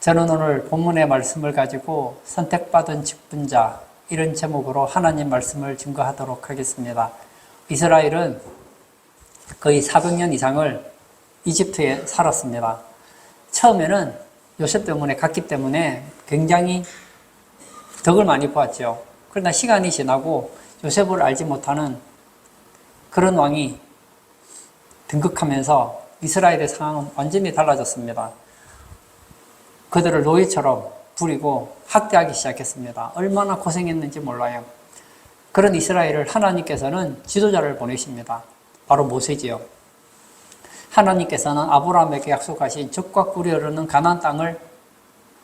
저는 오늘 본문의 말씀을 가지고 선택받은 직분자 이런 제목으로 하나님 말씀을 증거하도록 하겠습니다. 이스라엘은 거의 400년 이상을 이집트에 살았습니다. 처음에는 요셉 때문에 갔기 때문에 굉장히 덕을 많이 보았죠. 그러나 시간이 지나고 요셉을 알지 못하는 그런 왕이 등극하면서 이스라엘의 상황은 완전히 달라졌습니다. 그들을 노예처럼 부리고 학대하기 시작했습니다. 얼마나 고생했는지 몰라요. 그런 이스라엘을 하나님께서는 지도자를 보내십니다. 바로 모세지요. 하나님께서는 아브라함에게 약속하신 적과 꿀이 흐르는 가나안 땅을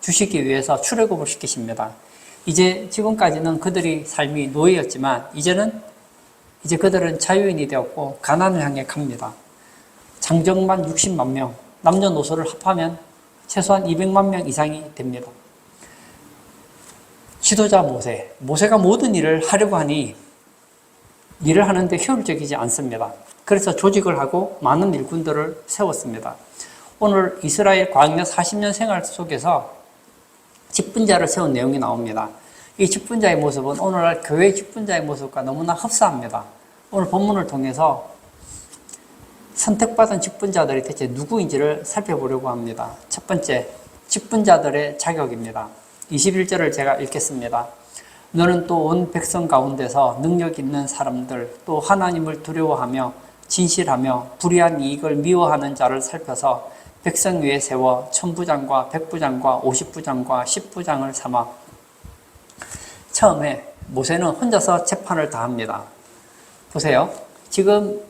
주시기 위해서 출애굽을 시키십니다. 이제 지금까지는 그들이 삶이 노예였지만 이제 그들은 자유인이 되었고 가나안을 향해 갑니다. 장정만 60만 명, 남녀노소를 합하면 최소한 200만 명 이상이 됩니다. 지도자 모세가 모든 일을 하려고 하니 일을 하는데 효율적이지 않습니다. 그래서 조직을 하고 많은 일꾼들을 세웠습니다. 오늘 이스라엘 광야 40년 생활 속에서 직분자를 세운 내용이 나옵니다. 이 직분자의 모습은 오늘날 교회 직분자의 모습과 너무나 흡사합니다. 오늘 본문을 통해서 선택받은 직분자들이 대체 누구인지를 살펴보려고 합니다. 첫 번째, 직분자들의 자격입니다. 21절을 제가 읽겠습니다. 너는 또 온 백성 가운데서 능력 있는 사람들, 또 하나님을 두려워하며 진실하며 불의한 이익을 미워하는 자를 살펴서 백성 위에 세워 천부장과 백부장과 50부장과 10부장을 삼아. 처음에 모세는 혼자서 재판을 다 합니다. 보세요. 지금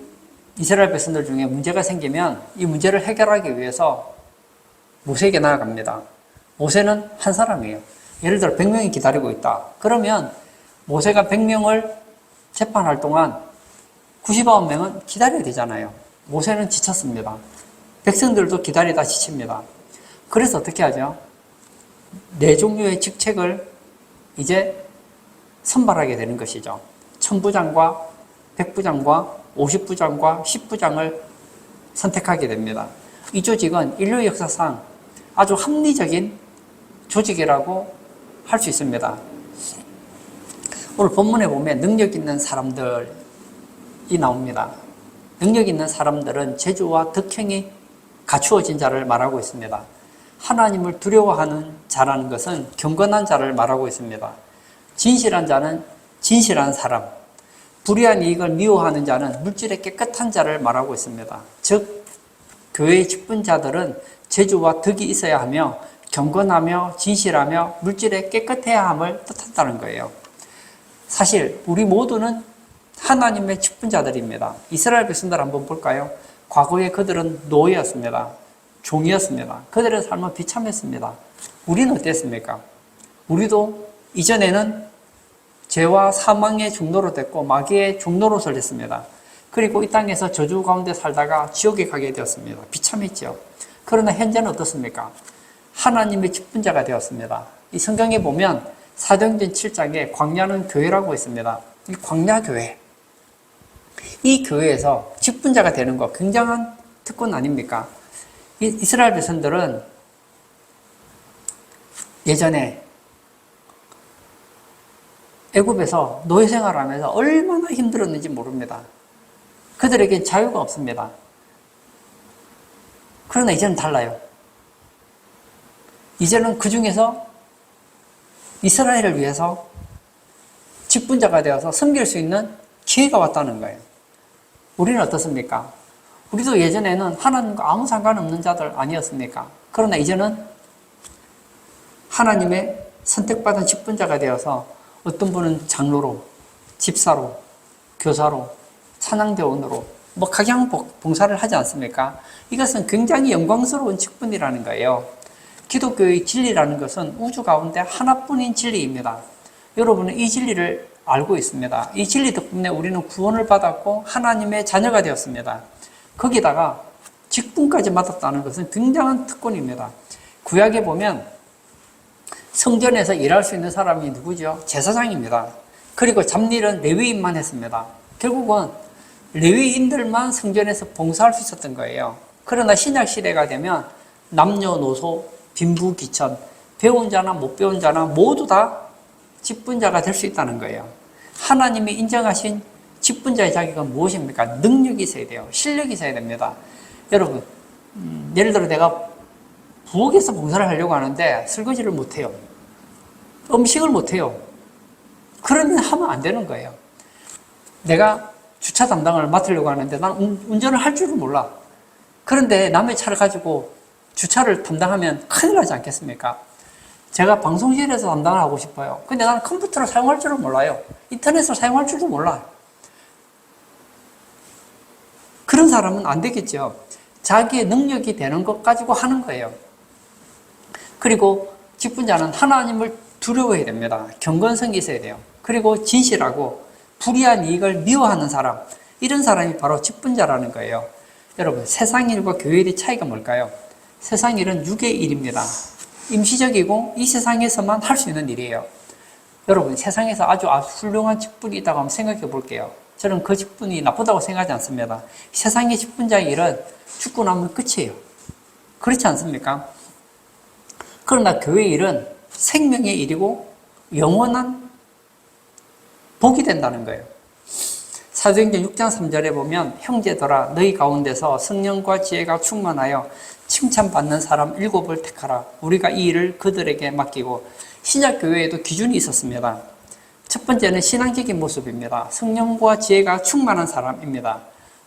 이스라엘 백성들 중에 문제가 생기면 이 문제를 해결하기 위해서 모세에게 나아갑니다. 모세는 한 사람이에요. 예를 들어 100명이 기다리고 있다. 그러면 모세가 100명을 재판할 동안 99명은 기다려야 되잖아요. 모세는 지쳤습니다. 백성들도 기다리다 지칩니다. 그래서 어떻게 하죠? 4종류의 직책을 이제 선발하게 되는 것이죠. 천부장과 백부장과 50부장과 10부장을 선택하게 됩니다. 이 조직은 인류 역사상 아주 합리적인 조직이라고 할 수 있습니다. 오늘 본문에 보면 능력 있는 사람들이 나옵니다. 능력 있는 사람들은 재주와 덕행이 갖추어진 자를 말하고 있습니다. 하나님을 두려워하는 자라는 것은 경건한 자를 말하고 있습니다. 진실한 자는 진실한 사람, 불의한 이익을 미워하는 자는 물질에 깨끗한 자를 말하고 있습니다. 즉, 교회의 직분자들은 재주와 덕이 있어야 하며 경건하며 진실하며 물질에 깨끗해야 함을 뜻한다는 거예요. 사실 우리 모두는 하나님의 직분자들입니다. 이스라엘 백성들 한번 볼까요? 과거에 그들은 노예였습니다. 종이었습니다. 그들의 삶은 비참했습니다. 우리는 어땠습니까? 우리도 이전에는 죄와 사망의 종로로 됐고 마귀의 종노릇을 했습니다. 그리고 이 땅에서 저주 가운데 살다가 지옥에 가게 되었습니다. 비참했죠. 그러나 현재는 어떻습니까? 하나님의 직분자가 되었습니다. 이 성경에 보면 사도행전 7장에 광야는 교회라고 있습니다. 이 광야교회. 이 교회에서 직분자가 되는 거 굉장한 특권 아닙니까? 이스라엘 백성들은 예전에 애굽에서 노예 생활하면서 얼마나 힘들었는지 모릅니다. 그들에겐 자유가 없습니다. 그러나 이제는 달라요. 이제는 그 중에서 이스라엘을 위해서 직분자가 되어서 섬길 수 있는 기회가 왔다는 거예요. 우리는 어떻습니까? 우리도 예전에는 하나님과 아무 상관없는 자들 아니었습니까? 그러나 이제는 하나님의 선택받은 직분자가 되어서 어떤 분은 장로로, 집사로, 교사로, 찬양대원으로 각양 봉사를 하지 않습니까? 이것은 굉장히 영광스러운 직분이라는 거예요. 기독교의 진리라는 것은 우주 가운데 하나뿐인 진리입니다. 여러분은 이 진리를 알고 있습니다. 이 진리 덕분에 우리는 구원을 받았고 하나님의 자녀가 되었습니다. 거기다가 직분까지 맡았다는 것은 굉장한 특권입니다. 구약에 보면 성전에서 일할 수 있는 사람이 누구죠? 제사장입니다. 그리고 잡일은 레위인만 했습니다. 결국은 레위인들만 성전에서 봉사할 수 있었던 거예요. 그러나 신약 시대가 되면 남녀노소 빈부귀천, 배운 자나 못 배운 자나 모두 다 직분자가 될 수 있다는 거예요. 하나님이 인정하신 직분자의 자격은 무엇입니까? 능력이 있어야 돼요. 실력이 있어야 됩니다. 여러분, 예를 들어 내가 부엌에서 봉사를 하려고 하는데 설거지를 못해요. 음식을 못해요. 그러면 하면 안 되는 거예요. 내가 주차 담당을 맡으려고 하는데 난 운전을 할 줄을 몰라. 그런데 남의 차를 가지고 주차를 담당하면 큰일 나지 않겠습니까? 제가 방송실에서 담당을 하고 싶어요. 근데 나는 컴퓨터를 사용할 줄을 몰라요. 인터넷을 사용할 줄도 몰라요. 그런 사람은 안 되겠죠. 자기의 능력이 되는 것 가지고 하는 거예요. 그리고 직분자는 하나님을 두려워해야 됩니다. 경건성이 있어야 돼요. 그리고 진실하고 불의한 이익을 미워하는 사람, 이런 사람이 바로 직분자라는 거예요. 여러분, 세상 일과 교회 일의 차이가 뭘까요? 세상 일은 육의 일입니다. 임시적이고 이 세상에서만 할 수 있는 일이에요. 여러분, 세상에서 아주 훌륭한 직분이 있다고 한번 생각해 볼게요. 저는 그 직분이 나쁘다고 생각하지 않습니다. 세상의 직분자의 일은 죽고 나면 끝이에요. 그렇지 않습니까? 그러나 교회 일은 생명의 일이고 영원한 복이 된다는 거예요. 사도행전 6장 3절에 보면 형제들아 너희 가운데서 성령과 지혜가 충만하여 칭찬받는 사람 7을 택하라. 우리가 이 일을 그들에게 맡기고, 신약 교회에도 기준이 있었습니다. 첫 번째는 신앙적인 모습입니다. 성령과 지혜가 충만한 사람입니다.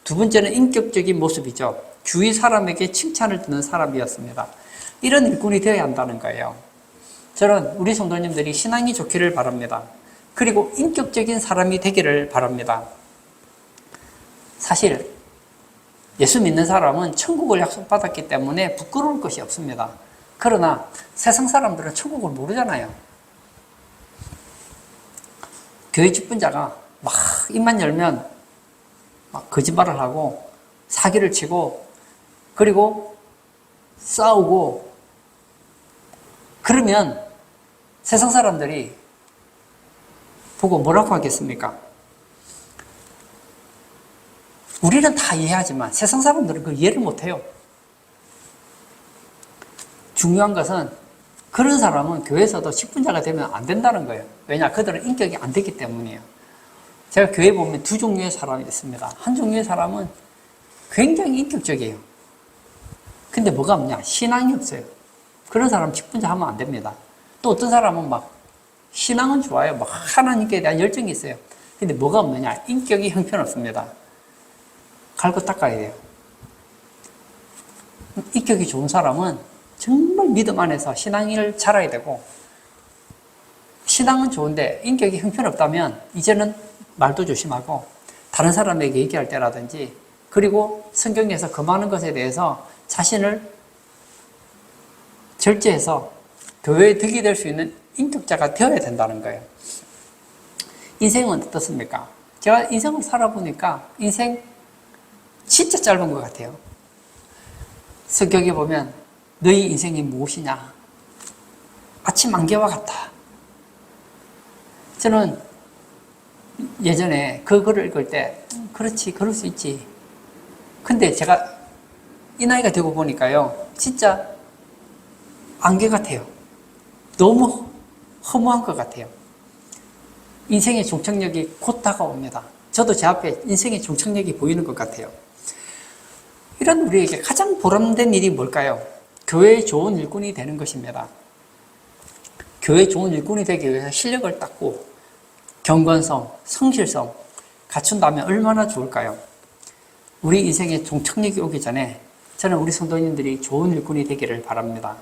두 번째는 인격적인 모습이죠. 주위 사람에게 칭찬을 듣는 사람이었습니다. 이런 일꾼이 되어야 한다는 거예요. 저는 우리 성도님들이 신앙이 좋기를 바랍니다. 그리고 인격적인 사람이 되기를 바랍니다. 사실 예수 믿는 사람은 천국을 약속받았기 때문에 부끄러울 것이 없습니다. 그러나 세상 사람들은 천국을 모르잖아요. 교회 직분자가 막 입만 열면 막 거짓말을 하고 사기를 치고 그리고 싸우고 그러면 세상 사람들이 보고 뭐라고 하겠습니까? 우리는 다 이해하지만 세상 사람들은 그걸 이해를 못해요. 중요한 것은 그런 사람은 교회에서도 직분자가 되면 안 된다는 거예요. 왜냐? 그들은 인격이 안 되기 때문이에요. 제가 교회에 보면 두 종류의 사람이 있습니다. 한 종류의 사람은 굉장히 인격적이에요. 근데 뭐가 없냐? 신앙이 없어요. 그런 사람 직분자 하면 안 됩니다. 또 어떤 사람은 막 신앙은 좋아요. 막 하나님께 대한 열정이 있어요. 근데 뭐가 없느냐? 인격이 형편없습니다. 갈고 닦아야 돼요. 인격이 좋은 사람은 정말 믿음 안에서 신앙을 잘해야 되고, 신앙은 좋은데 인격이 형편없다면 이제는 말도 조심하고 다른 사람에게 얘기할 때라든지, 그리고 성경에서 금하는 것에 대해서 자신을 절제해서 교회에 득이 될 수 있는 인격자가 되어야 된다는 거예요. 인생은 어떻습니까? 제가 인생을 살아보니까 인생 진짜 짧은 것 같아요. 성경에 보면 너희 인생이 무엇이냐? 아침 안개와 같다. 저는 예전에 그 글을 읽을 때 그렇지, 그럴 수 있지. 근데 제가 이 나이가 되고 보니까요, 진짜 안개 같아요. 너무 허무한 것 같아요. 인생의 종착역이 곧 다가옵니다. 저도 제 앞에 인생의 종착역이 보이는 것 같아요. 이런 우리에게 가장 보람된 일이 뭘까요? 교회의 좋은 일꾼이 되는 것입니다. 교회의 좋은 일꾼이 되기 위해서 실력을 닦고 경건성, 성실성 갖춘다면 얼마나 좋을까요? 우리 인생의 종착역이 오기 전에 저는 우리 성도님들이 좋은 일꾼이 되기를 바랍니다.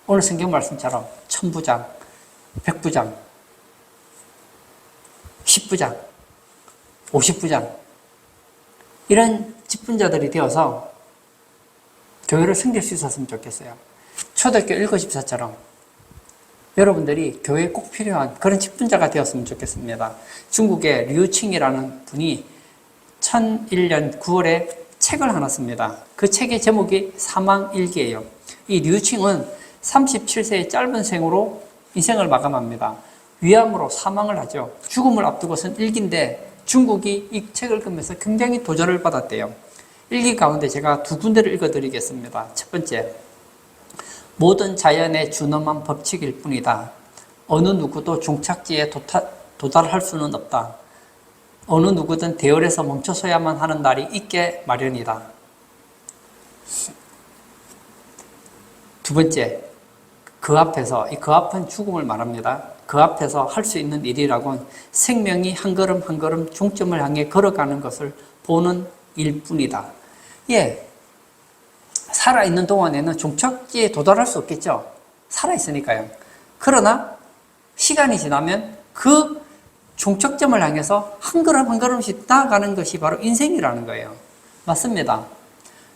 오늘 성경 말씀처럼 1000부장, 100부장, 10부장, 50부장 이런 직분자들이 되어서 교회를 섬길 수 있었으면 좋겠어요. 초대교회 일거집사처럼 여러분들이 교회에 꼭 필요한 그런 직분자가 되었으면 좋겠습니다. 중국의 류칭이라는 분이 1001년 9월에 책을 하나 씁니다. 그 책의 제목이 사망일기예요. 이 류칭은 37세의 짧은 생으로 인생을 마감합니다. 위암으로 사망을 하죠. 죽음을 앞두고 쓴 일기인데 중국이 이 책을 읽으면서 굉장히 도전을 받았대요. 일기 가운데 제가 두 군데를 읽어드리겠습니다. 첫 번째, 모든 자연의 준엄한 법칙일 뿐이다. 어느 누구도 종착지에 도달할 수는 없다. 어느 누구든 대열에서 멈춰서야만 하는 날이 있게 마련이다. 두 번째, 그 앞은 죽음을 말합니다. 그 앞에서 할 수 있는 일이라곤 생명이 한 걸음 한 걸음 종점을 향해 걸어가는 것을 보는 일뿐이다. 예, 살아있는 동안에는 종착지에 도달할 수 없겠죠. 살아있으니까요. 그러나 시간이 지나면 그 종착점을 향해서 한 걸음 한 걸음씩 나아가는 것이 바로 인생이라는 거예요. 맞습니다.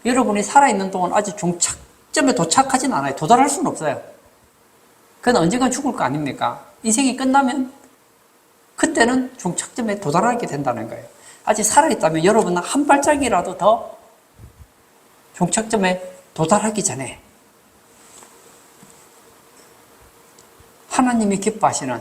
여러분이 살아있는 동안 아직 종착점에 도착하진 않아요. 도달할 수는 없어요. 그건 언젠가 죽을 거 아닙니까? 인생이 끝나면 그때는 종착점에 도달하게 된다는 거예요. 아직 살아있다면 여러분은 한 발짝이라도 더 종착점에 도달하기 전에 하나님이 기뻐하시는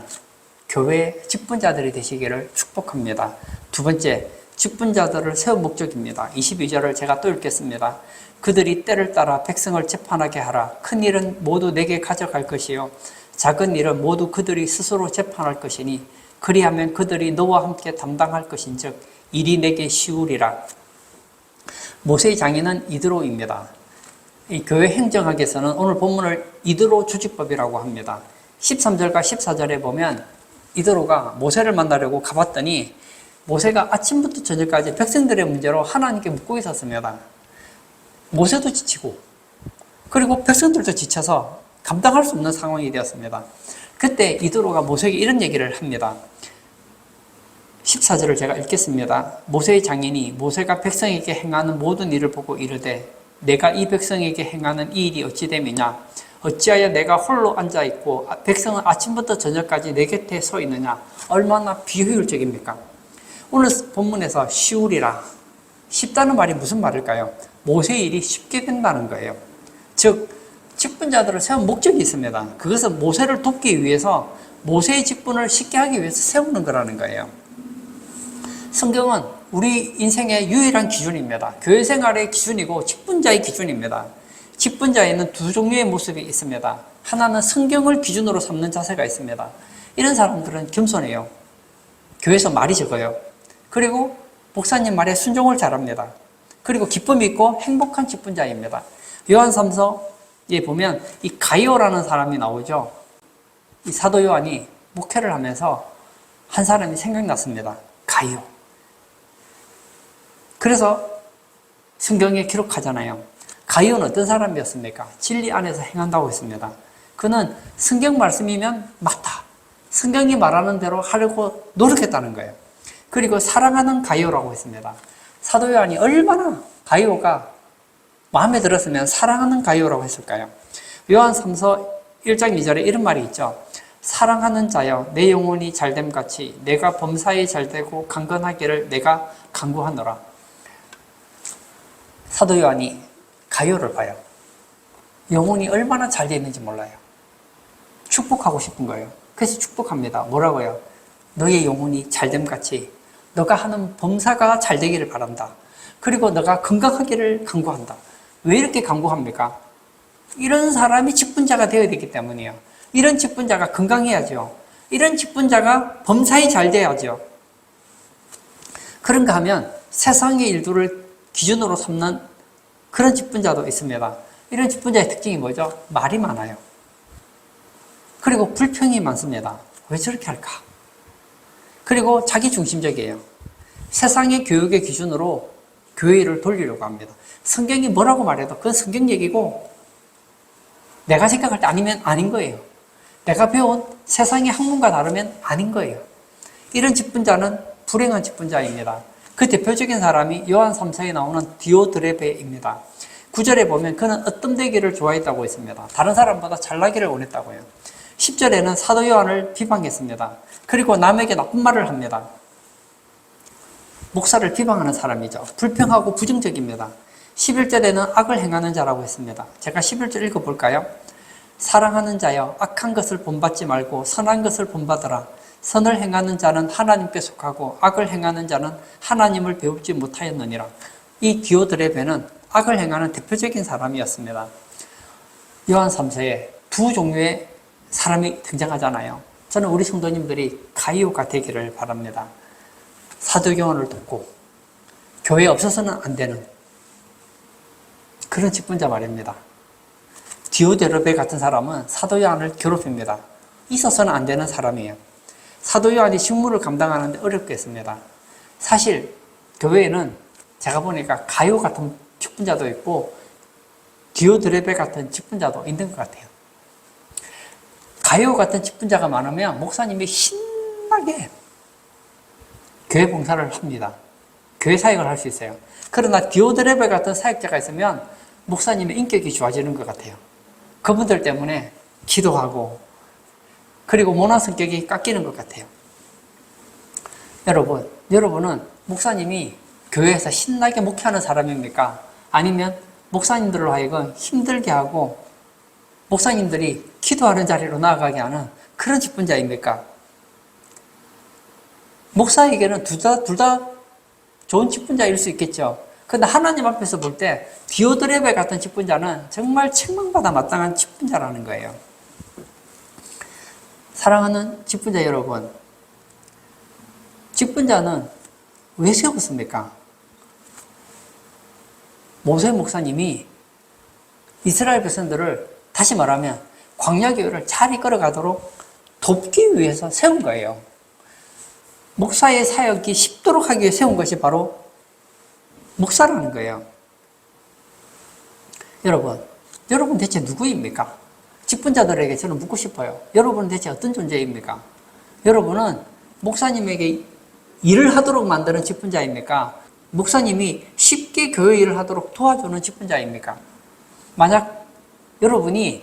교회 직분자들이 되시기를 축복합니다. 두 번째, 직분자들을 세운 목적입니다. 22절을 제가 또 읽겠습니다. 그들이 때를 따라 백성을 재판하게 하라. 큰 일은 모두 내게 가져갈 것이요 작은 일은 모두 그들이 스스로 재판할 것이니 그리하면 그들이 너와 함께 담당할 것인즉 일이 내게 쉬우리라. 모세의 장인은 이드로입니다. 이 교회 행정학에서는 오늘 본문을 이드로 조직법이라고 합니다. 13절과 14절에 보면 이드로가 모세를 만나려고 가봤더니 모세가 아침부터 저녁까지 백성들의 문제로 하나님께 묻고 있었습니다. 모세도 지치고 그리고 백성들도 지쳐서 감당할 수 없는 상황이 되었습니다. 그때 이드로가 모세에게 이런 얘기를 합니다. 14절을 제가 읽겠습니다. 모세의 장인이 모세가 백성에게 행하는 모든 일을 보고 이르되 내가 이 백성에게 행하는 이 일이 어찌 됨이냐? 어찌하여 내가 홀로 앉아있고 백성은 아침부터 저녁까지 내 곁에 서 있느냐? 얼마나 비효율적입니까? 오늘 본문에서 쉬우리라. 쉽다는 말이 무슨 말일까요? 모세의 일이 쉽게 된다는 거예요. 즉 직분자들을 세운 목적이 있습니다. 그것은 모세를 돕기 위해서 모세의 직분을 쉽게 하기 위해서 세우는 거라는 거예요. 성경은 우리 인생의 유일한 기준입니다. 교회 생활의 기준이고 직분자의 기준입니다. 직분자에는 두 종류의 모습이 있습니다. 하나는 성경을 기준으로 삼는 자세가 있습니다. 이런 사람들은 겸손해요. 교회에서 말이 적어요. 그리고 목사님 말에 순종을 잘합니다. 그리고 기쁨이 있고 행복한 직분자입니다. 요한삼서에 보면 이 가이오라는 사람이 나오죠. 이 사도 요한이 목회를 하면서 한 사람이 생각났습니다. 가이오. 그래서 성경에 기록하잖아요. 가이오는 어떤 사람이었습니까? 진리 안에서 행한다고 했습니다. 그는 성경 말씀이면 맞다. 성경이 말하는 대로 하려고 노력했다는 거예요. 그리고 사랑하는 가이오라고 했습니다. 사도 요한이 얼마나 가이오가 마음에 들었으면 사랑하는 가이오라고 했을까요? 요한 3서 1장 2절에 이런 말이 있죠. 사랑하는 자여 내 영혼이 잘됨 같이 내가 범사에 잘되고 강건하기를 내가 간구하노라. 사도 요한이 가이오를 봐요. 영혼이 얼마나 잘 되어 있는지 몰라요. 축복하고 싶은 거예요. 그래서 축복합니다. 뭐라고요? 너의 영혼이 잘됨 같이 너가 하는 범사가 잘 되기를 바란다. 그리고 너가 건강하기를 간구한다. 왜 이렇게 간구합니까? 이런 사람이 직분자가 되어야 되기 때문이에요. 이런 직분자가 건강해야죠. 이런 직분자가 범사에 잘 돼야죠. 그런가 하면 세상의 일들을 기준으로 삼는 그런 직분자도 있습니다. 이런 직분자의 특징이 뭐죠? 말이 많아요. 그리고 불평이 많습니다. 왜 저렇게 할까? 그리고 자기 중심적이에요. 세상의 교육의 기준으로 교회 일을 돌리려고 합니다. 성경이 뭐라고 말해도 그건 성경 얘기고 내가 생각할 때 아니면 아닌 거예요. 내가 배운 세상의 학문과 다르면 아닌 거예요. 이런 직분자는 불행한 직분자입니다. 그 대표적인 사람이 요한 3서에 나오는 디오드레베입니다. 9절에 보면 그는 어뜸되기를 좋아했다고 했습니다. 다른 사람보다 잘나기를 원했다고요. 10절에는 사도 요한을 비방했습니다. 그리고 남에게 나쁜 말을 합니다. 목사를 비방하는 사람이죠. 불평하고 부정적입니다. 11절에는 악을 행하는 자라고 했습니다. 제가 11절 읽어볼까요? 사랑하는 자여 악한 것을 본받지 말고 선한 것을 본받으라. 선을 행하는 자는 하나님께 속하고 악을 행하는 자는 하나님을 배우지 못하였느니라. 이 디오드레베는 악을 행하는 대표적인 사람이었습니다. 요한 3서에 두 종류의 사람이 등장하잖아요. 저는 우리 성도님들이 가이오가 되기를 바랍니다. 사도교원을 돕고 교회에 없어서는 안 되는 그런 직분자 말입니다. 디오데르베 같은 사람은 사도 요한을 괴롭힙니다. 있어서는 안 되는 사람이에요. 사도 요한이 직무를 감당하는데 어렵게 했습니다. 사실 교회에는 제가 보니까 가이오 같은 직분자도 있고 디오드레베 같은 직분자도 있는 것 같아요. 가이오 같은 직분자가 많으면 목사님이 신나게 교회 봉사를 합니다. 교회 사역을 할 수 있어요. 그러나 디오드레베 같은 사역자가 있으면 목사님의 인격이 좋아지는 것 같아요. 그분들 때문에 기도하고 그리고 모난 성격이 깎이는 것 같아요. 여러분은 목사님이 교회에서 신나게 목회하는 사람입니까? 아니면 목사님들로 하여금 힘들게 하고 목사님들이 기도하는 자리로 나아가게 하는 그런 직분자입니까? 목사에게는 둘 다 좋은 직분자일 수 있겠죠. 그런데 하나님 앞에서 볼 때 디오드레베 같은 직분자는 정말 책망받아 마땅한 직분자라는 거예요. 사랑하는 직분자 여러분, 직분자는 왜 세웠습니까? 모세 목사님이 이스라엘 백성들을 다시 말하면 광야교회를 잘 이끌어가도록 돕기 위해서 세운 거예요. 목사의 사역이 쉽도록 하기 위해 세운 것이 바로 목사라는 거예요. 여러분 대체 누구입니까? 직분자들에게 저는 묻고 싶어요. 여러분은 대체 어떤 존재입니까? 여러분은 목사님에게 일을 하도록 만드는 직분자입니까? 목사님이 쉽게 교회 일을 하도록 도와주는 직분자입니까? 만약 여러분이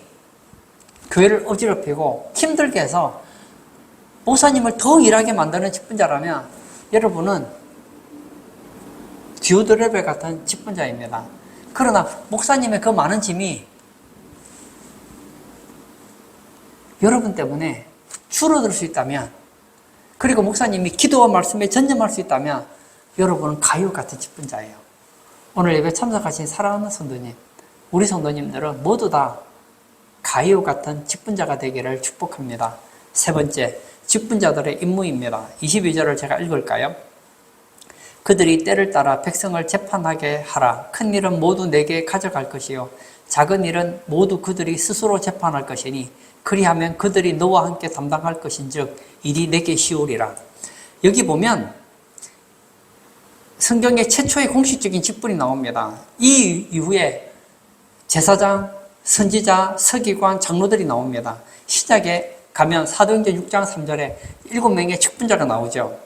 교회를 어지럽히고 힘들게 해서 목사님을 더 일하게 만드는 직분자라면 여러분은 디오드레베 같은 직분자입니다. 그러나 목사님의 그 많은 짐이 여러분 때문에 줄어들 수 있다면, 그리고 목사님이 기도와 말씀에 전념할 수 있다면 여러분은 가이오 같은 직분자예요. 오늘 예배 참석하신 사랑하는 성도님, 우리 성도님들은 모두 다 가이오 같은 직분자가 되기를 축복합니다. 세 번째, 직분자들의 임무입니다. 22절을 제가 읽을까요? 그들이 때를 따라 백성을 재판하게 하라. 큰 일은 모두 내게 가져갈 것이요 작은 일은 모두 그들이 스스로 재판할 것이니 그리하면 그들이 너와 함께 담당할 것인즉 일이 내게 쉬우리라. 여기 보면 성경의 최초의 공식적인 직분이 나옵니다. 이 이후에 제사장, 선지자, 서기관, 장로들이 나옵니다. 시작에 가면 사도행전 6장 3절에 7명의 직분자가 나오죠.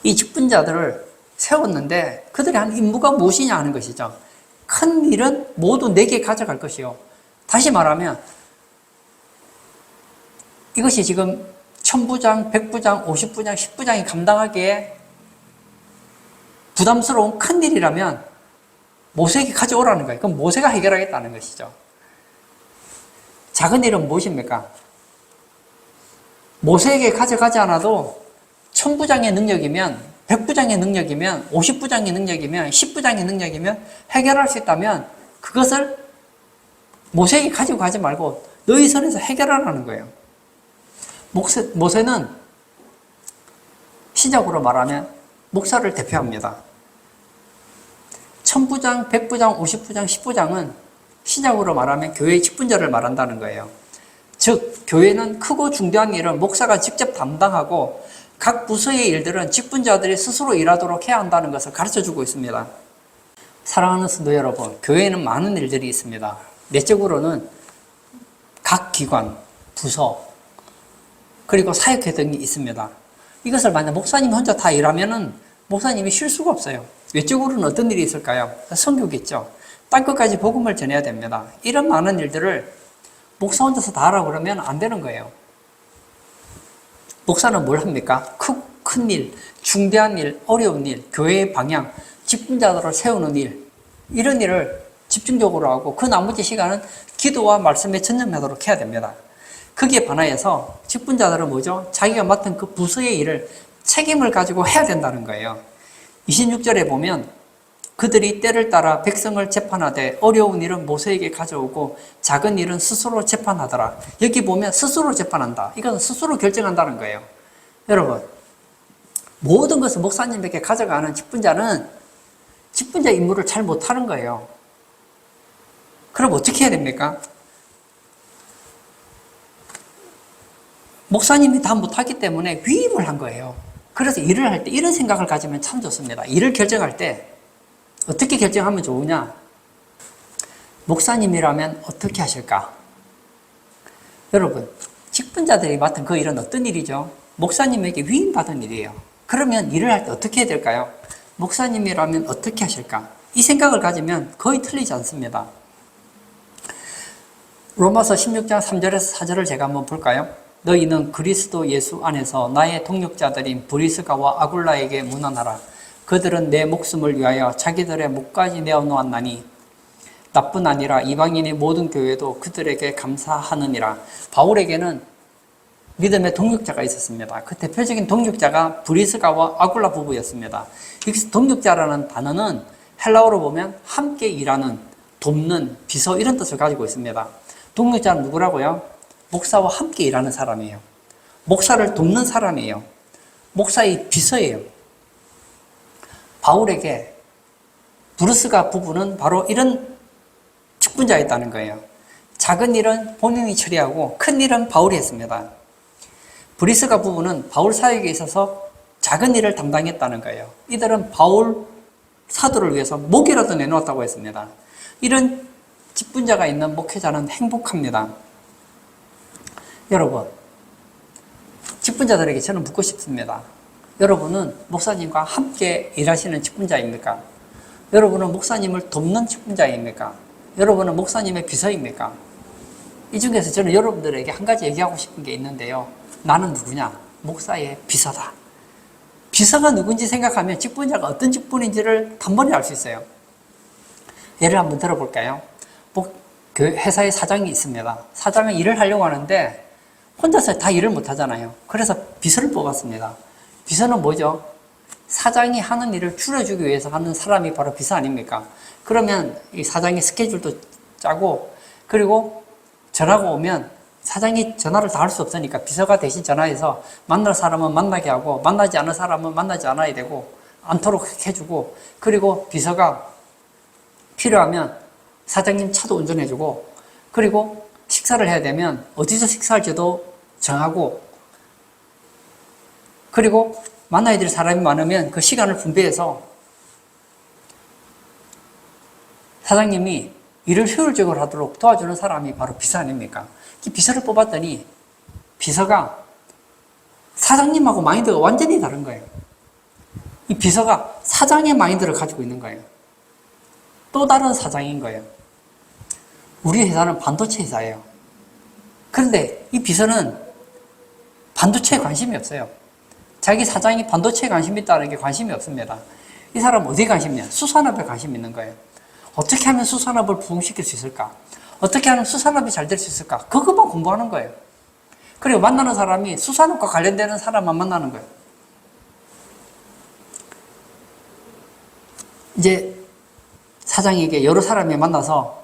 이 직분자들을 세웠는데 그들이 한 임무가 무엇이냐 하는 것이죠. 큰 일은 모두 내게 가져갈 것이요. 다시 말하면 이것이 지금 1000부장, 100부장, 50부장, 10부장이 감당하기에 부담스러운 큰 일이라면 모세에게 가져오라는 거예요. 그럼 모세가 해결하겠다는 것이죠. 작은 일은 무엇입니까? 모세에게 가져가지 않아도 1000부장의 능력이면, 100부장의 능력이면, 50부장의 능력이면, 10부장의 능력이면 해결할 수 있다면 그것을 모세에게 가지고 가지 말고 너희 선에서 해결하라는 거예요. 모세는 시작으로 말하면 목사를 대표합니다. 1000부장, 100부장, 50부장, 10부장은 시작으로 말하면 교회의 직분자를 말한다는 거예요. 즉, 교회는 크고 중대한 일을 목사가 직접 담당하고 각 부서의 일들은 직분자들이 스스로 일하도록 해야 한다는 것을 가르쳐주고 있습니다. 사랑하는 성도 여러분, 교회에는 많은 일들이 있습니다. 내적으로는 각 기관, 부서, 그리고 사역회 등이 있습니다. 이것을 만약 목사님이 혼자 다 일하면은 목사님이 쉴 수가 없어요. 외적으로는 어떤 일이 있을까요? 선교겠죠. 땅끝까지 복음을 전해야 됩니다. 이런 많은 일들을 목사 혼자서 다 하라고 그러면 안 되는 거예요. 목사는 뭘 합니까? 큰 일, 중대한 일, 어려운 일, 교회의 방향, 직분자들을 세우는 일, 이런 일을 집중적으로 하고 그 나머지 시간은 기도와 말씀에 전념하도록 해야 됩니다. 거기에 반하여서 직분자들은 뭐죠? 자기가 맡은 그 부서의 일을 책임을 가지고 해야 된다는 거예요. 26절에 보면 그들이 때를 따라 백성을 재판하되 어려운 일은 모세에게 가져오고 작은 일은 스스로 재판하더라. 여기 보면 스스로 재판한다. 이건 스스로 결정한다는 거예요. 여러분, 모든 것을 목사님에게 가져가는 직분자는 직분자 임무를 잘 못하는 거예요. 그럼 어떻게 해야 됩니까? 목사님이 다 못하기 때문에 위임을 한 거예요. 그래서 일을 할 때 이런 생각을 가지면 참 좋습니다. 일을 결정할 때 어떻게 결정하면 좋으냐? 목사님이라면 어떻게 하실까? 여러분, 직분자들이 맡은 그 일은 어떤 일이죠? 목사님에게 위임받은 일이에요. 그러면 일을 할 때 어떻게 해야 될까요? 목사님이라면 어떻게 하실까? 이 생각을 가지면 거의 틀리지 않습니다. 로마서 16장 3절에서 4절을 제가 한번 볼까요? 너희는 그리스도 예수 안에서 나의 동역자들인 브리스가와 아굴라에게 문안하라. 그들은 내 목숨을 위하여 자기들의 목까지 내어놓았나니 나뿐 아니라 이방인의 모든 교회도 그들에게 감사하느니라. 바울에게는 믿음의 동역자가 있었습니다. 그 대표적인 동역자가 브리스가와 아굴라 부부였습니다. 여기서 동역자라는 단어는 헬라어로 보면 함께 일하는, 돕는, 비서 이런 뜻을 가지고 있습니다. 동역자는 누구라고요? 목사와 함께 일하는 사람이에요. 목사를 돕는 사람이에요. 목사의 비서예요. 바울에게 브루스가 부부는 바로 이런 직분자였다는 거예요. 작은 일은 본인이 처리하고 큰 일은 바울이 했습니다. 브리스가 부부는 바울 사역에 있어서 작은 일을 담당했다는 거예요. 이들은 바울 사도를 위해서 목이라도 내놓았다고 했습니다. 이런 직분자가 있는 목회자는 행복합니다. 여러분, 직분자들에게 저는 묻고 싶습니다. 여러분은 목사님과 함께 일하시는 직분자입니까? 여러분은 목사님을 돕는 직분자입니까? 여러분은 목사님의 비서입니까? 이 중에서 저는 여러분들에게 한 가지 얘기하고 싶은 게 있는데요. 나는 누구냐? 목사의 비서다. 비서가 누군지 생각하면 직분자가 어떤 직분인지를 단번에 알 수 있어요. 예를 한번 들어볼까요? 회사에 사장이 있습니다. 사장은 일을 하려고 하는데 혼자서 다 일을 못 하잖아요. 그래서 비서를 뽑았습니다. 비서는 뭐죠? 사장이 하는 일을 줄여주기 위해서 하는 사람이 바로 비서 아닙니까? 그러면 이 사장이 스케줄도 짜고, 그리고 전화가 오면 사장이 전화를 다 할 수 없으니까 비서가 대신 전화해서 만날 사람은 만나게 하고, 만나지 않을 사람은 만나지 않아야 되고, 않도록 해주고, 그리고 비서가 필요하면 사장님 차도 운전해주고, 그리고 식사를 해야 되면 어디서 식사할지도 정하고, 그리고 만나야 될 사람이 많으면 그 시간을 분배해서 사장님이 일을 효율적으로 하도록 도와주는 사람이 바로 비서 아닙니까? 이 비서를 뽑았더니 비서가 사장님하고 마인드가 완전히 다른 거예요. 이 비서가 사장의 마인드를 가지고 있는 거예요. 또 다른 사장인 거예요. 우리 회사는 반도체 회사예요. 그런데 이 비서는 반도체에 관심이 없어요. 자기 사장이 반도체에 관심이 있다는 게 관심이 없습니다. 이 사람은 어디에 관심이 있냐? 수산업에 관심이 있는 거예요. 어떻게 하면 수산업을 부흥시킬 수 있을까? 어떻게 하면 수산업이 잘 될 수 있을까? 그것만 공부하는 거예요. 그리고 만나는 사람이 수산업과 관련되는 사람만 만나는 거예요. 이제 사장에게 여러 사람이 만나서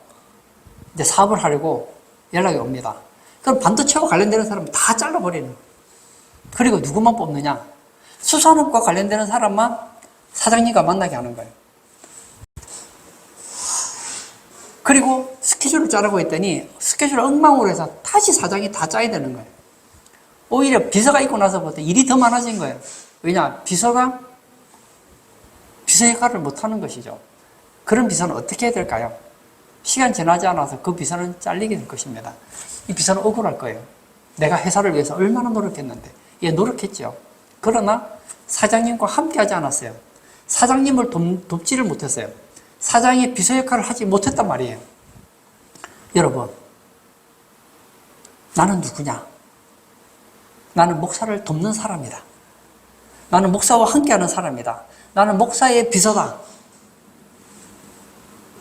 이제 사업을 하려고 연락이 옵니다. 그럼 반도체와 관련되는 사람은 다 잘라버리는 거예요. 그리고 누구만 뽑느냐? 수산업과 관련되는 사람만 사장님과 만나게 하는 거예요. 그리고 스케줄을 짜라고 했더니 스케줄을 엉망으로 해서 다시 사장이 다 짜야 되는 거예요. 오히려 비서가 있고 나서부터 일이 더 많아진 거예요. 왜냐? 비서가 비서 역할을 못하는 것이죠. 그런 비서는 어떻게 해야 될까요? 시간 지나지 않아서 그 비서는 잘리게 될 것입니다. 이 비서는 억울할 거예요. 내가 회사를 위해서 얼마나 노력했는데. 예, 노력했죠. 그러나 사장님과 함께 하지 않았어요. 사장님을 돕지를 못했어요. 사장의 비서 역할을 하지 못했단 말이에요. 여러분, 나는 누구냐? 나는 목사를 돕는 사람이다. 나는 목사와 함께하는 사람이다. 나는 목사의 비서다.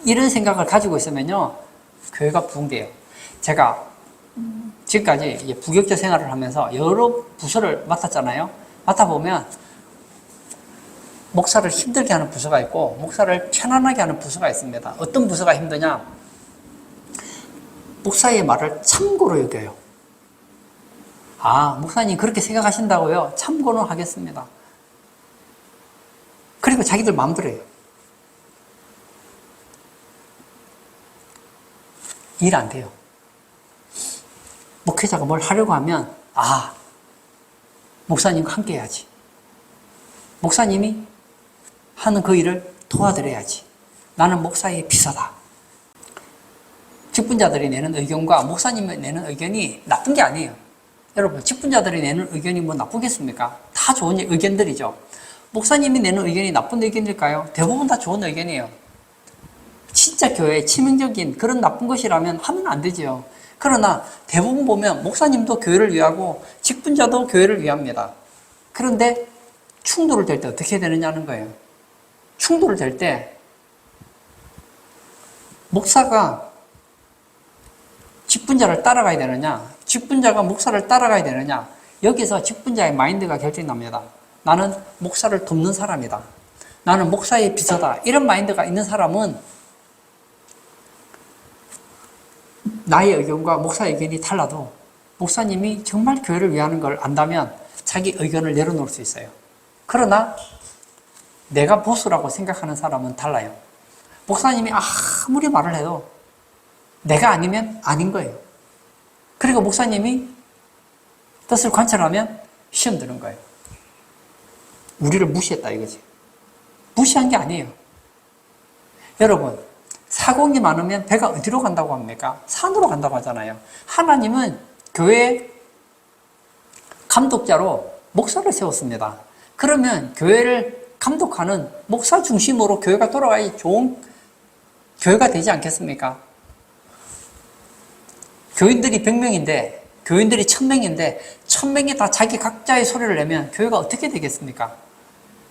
이런 생각을 가지고 있으면요, 교회가 부흥돼요. 제가 지금까지 부격자 생활을 하면서 여러 부서를 맡았잖아요. 맡아보면 목사를 힘들게 하는 부서가 있고 목사를 편안하게 하는 부서가 있습니다. 어떤 부서가 힘드냐? 목사의 말을 참고로 여겨요. 아, 목사님 그렇게 생각하신다고요? 참고는 하겠습니다. 그리고 자기들 마음대로 해요. 일 안 돼요. 목회자가 뭘 하려고 하면 목사님과 함께 해야지. 목사님이 하는 그 일을 도와드려야지. 나는 목사의 비서다. 직분자들이 내는 의견과 목사님이 내는 의견이 나쁜 게 아니에요. 여러분, 직분자들이 내는 의견이 뭐 나쁘겠습니까? 다 좋은 의견들이죠. 목사님이 내는 의견이 나쁜 의견일까요? 대부분 다 좋은 의견이에요. 진짜 교회에 치명적인 그런 나쁜 것이라면 하면 안 되죠. 그러나 대부분 보면 목사님도 교회를 위하고 직분자도 교회를 위합니다. 그런데 충돌을 될 때 어떻게 되느냐는 거예요. 충돌을 될 때 목사가 직분자를 따라가야 되느냐, 직분자가 목사를 따라가야 되느냐, 여기서 직분자의 마인드가 결정납니다. 나는 목사를 돕는 사람이다. 나는 목사의 비서다. 이런 마인드가 있는 사람은 나의 의견과 목사의 의견이 달라도 목사님이 정말 교회를 위하는 걸 안다면 자기 의견을 내려놓을 수 있어요. 그러나 내가 보수라고 생각하는 사람은 달라요. 목사님이 아무리 말을 해도 내가 아니면 아닌 거예요. 그리고 목사님이 뜻을 관철하면 시험 드는 거예요. 우리를 무시했다 이거지. 무시한 게 아니에요. 여러분, 사공이 많으면 배가 어디로 간다고 합니까? 산으로 간다고 하잖아요. 하나님은 교회 감독자로 목사를 세웠습니다. 그러면 교회를 감독하는 목사 중심으로 교회가 돌아가야 좋은 교회가 되지 않겠습니까? 교인들이 100명인데 교인들이 1000명인데 1000명이 다 자기 각자의 소리를 내면 교회가 어떻게 되겠습니까?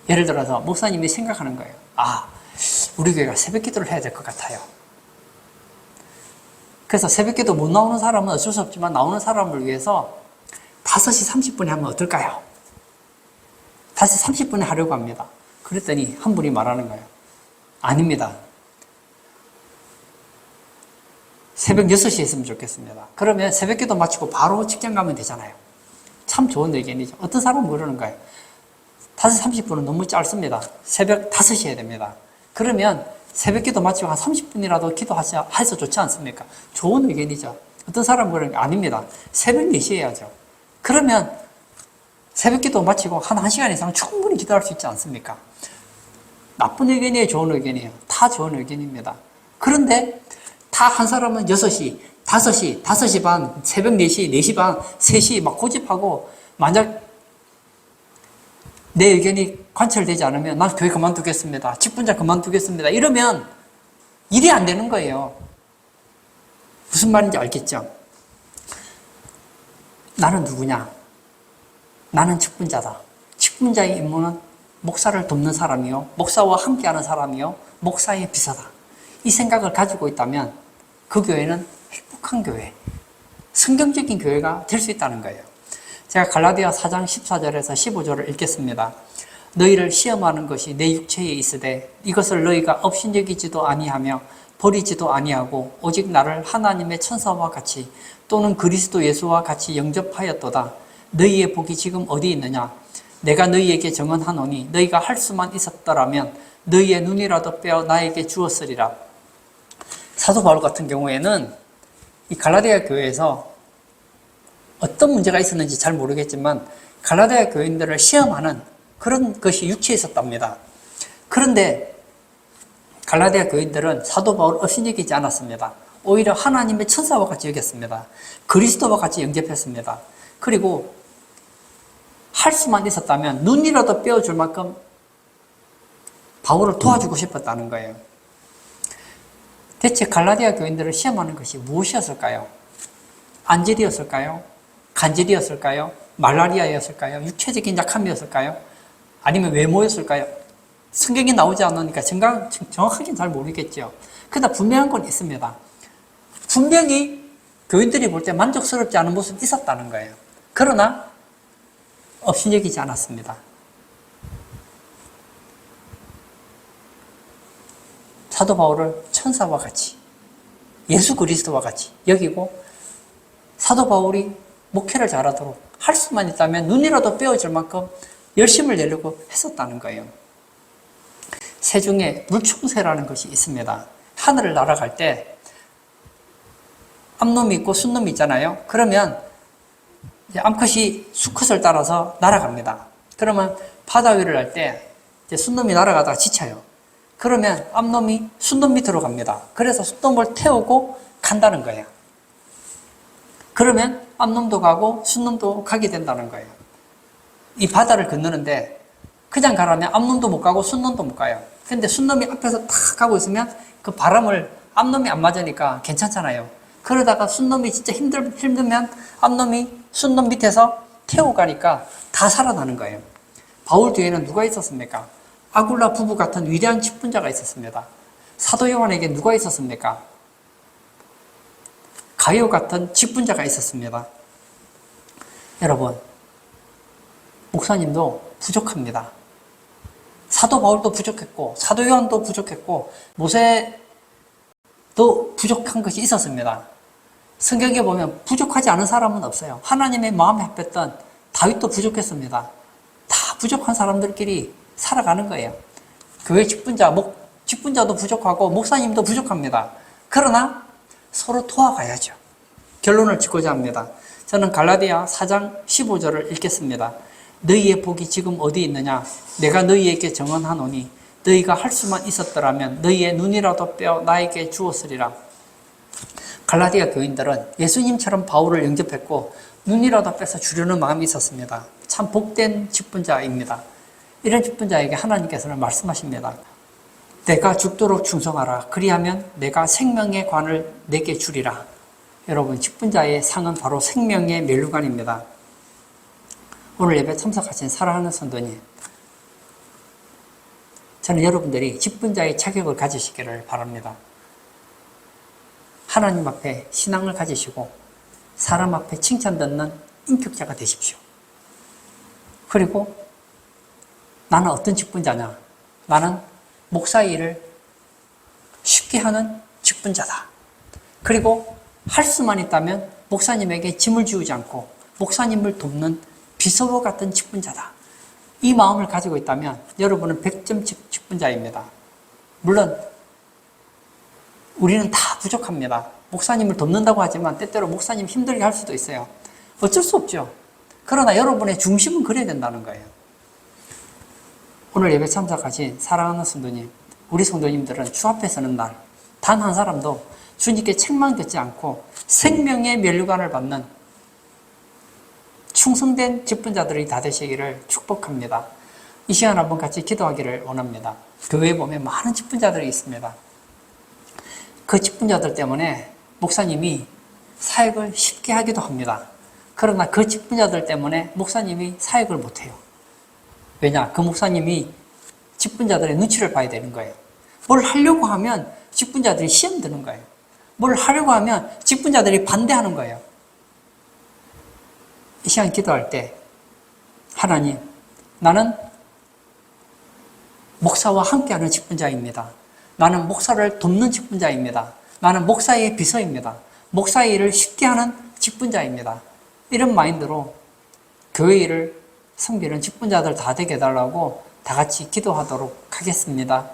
예를 들어서 목사님이 생각하는 거예요. 우리 교회가 새벽기도를 해야 될 것 같아요. 그래서 새벽기도 못 나오는 사람은 어쩔 수 없지만 나오는 사람을 위해서 5시 30분에 하면 어떨까요? 5시 30분에 하려고 합니다. 그랬더니 한 분이 말하는 거예요. 아닙니다. 새벽 6시에 했으면 좋겠습니다. 그러면 새벽기도 마치고 바로 직장 가면 되잖아요. 참 좋은 의견이죠. 어떤 사람은 모르는 거예요. 5시 30분은 너무 짧습니다. 새벽 5시에 해야 됩니다. 그러면 새벽기도 마치고 한 30분이라도 기도해서 좋지 않습니까? 좋은 의견이죠. 어떤 사람은 그러는 게 아닙니다. 새벽 4시에 해야죠. 그러면 새벽기도 마치고 한 1시간 이상 충분히 기도할 수 있지 않습니까? 나쁜 의견이에요? 좋은 의견이에요? 다 좋은 의견입니다. 그런데 다 한 사람은 6시, 5시, 5시 반, 새벽 4시, 4시 반, 3시 막 고집하고 만약 내 의견이 관철되지 않으면 난 교회 그만두겠습니다. 직분자 그만두겠습니다. 이러면 일이 안 되는 거예요. 무슨 말인지 알겠죠? 나는 누구냐? 나는 직분자다. 직분자의 임무는 목사를 돕는 사람이요, 목사와 함께하는 사람이요, 목사의 비서다. 이 생각을 가지고 있다면 그 교회는 행복한 교회, 성경적인 교회가 될 수 있다는 거예요. 제가 갈라디아 4장 14절에서 15절을 읽겠습니다. 너희를 시험하는 것이 내 육체에 있으되 이것을 너희가 업신여기지도 아니하며 버리지도 아니하고 오직 나를 하나님의 천사와 같이 또는 그리스도 예수와 같이 영접하였도다. 너희의 복이 지금 어디 있느냐? 내가 너희에게 정언하노니 너희가 할 수만 있었더라면 너희의 눈이라도 빼어 나에게 주었으리라. 사도 바울 같은 경우에는 이 갈라디아 교회에서 어떤 문제가 있었는지 잘 모르겠지만 갈라디아 교인들을 시험하는 그런 것이 육체에 있었답니다. 그런데 갈라디아 교인들은 사도 바울을 업신여기지 않았습니다. 오히려 하나님의 천사와 같이 여겼습니다. 그리스도와 같이 영접했습니다. 그리고 할 수만 있었다면 눈이라도 빼어줄 만큼 바울을 도와주고 싶었다는 거예요. 대체 갈라디아 교인들을 시험하는 것이 무엇이었을까요? 안질이었을까요? 간질이었을까요? 말라리아였을까요? 육체적인 약함이었을까요? 아니면 외모였을까요? 성경이 나오지 않으니까 정확하게는 잘 모르겠죠. 그러나 분명한 건 있습니다. 분명히 교인들이 볼 때 만족스럽지 않은 모습이 있었다는 거예요. 그러나 업신여기지 않았습니다. 사도 바울을 천사와 같이, 예수 그리스도와 같이 여기고, 사도 바울이 목회를 잘하도록 할 수만 있다면 눈이라도 빼어질 만큼 열심을 내려고 했었다는 거예요. 새 중에 물총새라는 것이 있습니다. 하늘을 날아갈 때 암놈이 있고 순놈이 있잖아요. 그러면 암컷이 수컷을 따라서 날아갑니다. 그러면 바다 위를 할 때 순놈이 날아가다가 지쳐요. 그러면 암놈이 순놈 밑으로 갑니다. 그래서 순놈을 태우고 간다는 거예요. 그러면 암놈도 가고 순놈도 가게 된다는 거예요. 이 바다를 건너는데 그냥 가라면 암놈도 못 가고 순놈도 못 가요. 근데 순놈이 앞에서 탁 가고 있으면 그 바람을 암놈이 안 맞으니까 괜찮잖아요. 그러다가 순놈이 진짜 힘들면 암놈이 순놈 밑에서 태우고 가니까 다 살아나는 거예요. 바울 뒤에는 누가 있었습니까? 아굴라 부부 같은 위대한 직분자가 있었습니다. 사도 요한에게 누가 있었습니까? 가요 같은 직분자가 있었습니다. 여러분, 목사님도 부족합니다. 사도 바울도 부족했고, 사도 요한도 부족했고, 모세도 부족한 것이 있었습니다. 성경에 보면 부족하지 않은 사람은 없어요. 하나님의 마음에 합했던 다윗도 부족했습니다. 다 부족한 사람들끼리 살아가는 거예요. 교회 직분자도 부족하고 목사님도 부족합니다. 그러나 서로 도와가야죠. 결론을 짓고자 합니다. 저는 갈라디아 4장 15절을 읽겠습니다. 너희의 복이 지금 어디 있느냐? 내가 너희에게 정언하노니 너희가 할 수만 있었더라면 너희의 눈이라도 빼어 나에게 주었으리라. 갈라디아 교인들은 예수님처럼 바울을 영접했고 눈이라도 빼서 주려는 마음이 있었습니다. 참 복된 직분자입니다. 이런 직분자에게 하나님께서는 말씀하십니다. 내가 죽도록 충성하라. 그리하면 내가 생명의 관을 내게 주리라. 여러분, 직분자의 상은 바로 생명의 멸류관입니다. 오늘 예배 참석하신 사랑하는 성도님, 저는 여러분들이 직분자의 자격을 가지시기를 바랍니다. 하나님 앞에 신앙을 가지시고 사람 앞에 칭찬받는 인격자가 되십시오. 그리고 나는 어떤 직분자냐? 나는 목사 일을 쉽게 하는 직분자다. 그리고 할 수만 있다면 목사님에게 짐을 지우지 않고 목사님을 돕는 비서와 같은 직분자다. 이 마음을 가지고 있다면 여러분은 100점 직분자입니다. 물론 우리는 다 부족합니다. 목사님을 돕는다고 하지만 때때로 목사님 힘들게 할 수도 있어요. 어쩔 수 없죠. 그러나 여러분의 중심은 그래야 된다는 거예요. 오늘 예배 참석하신 사랑하는 성도님, 우리 성도님들은 주 앞에 서는 날 단 한 사람도 주님께 책망되지 않고 생명의 면류관을 받는 충성된 직분자들이 다 되시기를 축복합니다. 이 시간 한번 같이 기도하기를 원합니다. 교회에 보면 많은 직분자들이 있습니다. 그 직분자들 때문에 목사님이 사역을 쉽게 하기도 합니다. 그러나 그 직분자들 때문에 목사님이 사역을 못해요. 왜냐? 그 목사님이 직분자들의 눈치를 봐야 되는 거예요. 뭘 하려고 하면 직분자들이 시험 드는 거예요. 뭘 하려고 하면 직분자들이 반대하는 거예요. 이 시간 기도할 때 하나님, 나는 목사와 함께하는 직분자입니다. 나는 목사를 돕는 직분자입니다. 나는 목사의 비서입니다. 목사의 일을 쉽게 하는 직분자입니다. 이런 마인드로 교회 일을 섬기는 직분자들 다 되게 해달라고 다 같이 기도하도록 하겠습니다.